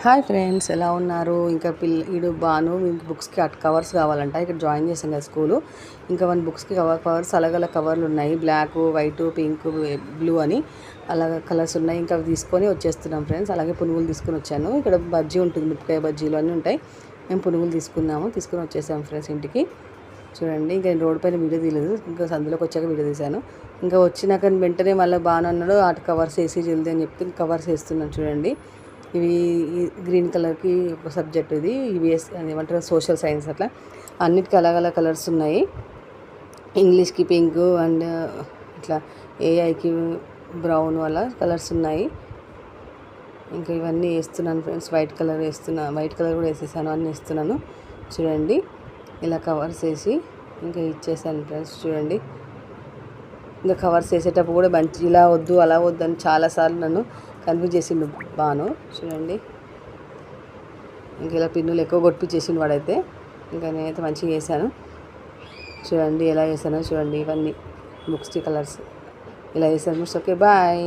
Hi friends, ఎలా ఉన్నారు? ఇంకా ఈడు బాను మీకు బుక్స్కి కవర్స్ కావాలంట. ఇక్కడ జాయిన్ చేసాం కదా స్కూలు. ఇంకా 1 బుక్స్కి కవర్స్ అలగల కవర్లు ఉన్నాయి. బ్లాక్, వైట్, పింక్, బ్లూ అని అలాగ కలర్స్ ఉన్నాయి. ఇంకా అవి తీసుకొని వచ్చేస్తున్నాం ఫ్రెండ్స్. అలాగే పునుగులు తీసుకొని వచ్చాను. ఇక్కడ బజ్జీ ఉంటుంది, మిరపకాయ బజ్జీలు అన్నీ ఉంటాయి. మేము పునుగులు తీసుకొని వచ్చేసాము ఫ్రెండ్స్ ఇంటికి. చూడండి, ఇంకా నేను రోడ్డు పైన వీడియో తీయలేదు, ఇంకా సందులోకి వచ్చాక వీడియో తీశాను. ఇంకా వచ్చినాక వెంటనే మళ్ళీ బాను అన్నాడు, ఆట కవర్స్ వేసి జల్దీ అని చెప్పి కవర్స్ వేస్తున్నాను. చూడండి, ఇవి గ్రీన్ కలర్కి ఒక సబ్జెక్ట్, ఇది ఈవీఎస్ ఏమంటారు, సోషల్ సైన్స్. అట్లా అన్నిటికీ అలగల కలర్స్ ఉన్నాయి. ఇంగ్లీష్కి పింక్ అండ్ ఇట్లా ఏఐకి బ్రౌన్ అలా కలర్స్ ఉన్నాయి. ఇంకా ఇవన్నీ వేస్తున్నాను ఫ్రెండ్స్. వైట్ కలర్ కూడా వేసేసాను, అన్నీ వేస్తున్నాను. చూడండి, ఇలా కవర్స్ వేసి ఇంకా ఇచ్చేసాను ఫ్రెండ్స్. చూడండి, ఇంకా కవర్స్ వేసేటప్పుడు కూడా మంచి ఇలా వద్దు అలా వద్దు అని చాలాసార్లు నన్ను కన్ఫ్యూజ్ చేసిండు బాను. చూడండి, ఇంక ఇలా పిన్నులు ఎక్కువ కొట్టించేసిండు వాడైతే. ఇంకా నేనైతే మంచిగా వేసాను. చూడండి ఎలా వేసానో చూడండి. ఇవన్నీ బుక్స్కి కలర్స్ ఇలా వేసాను. Okay, bye.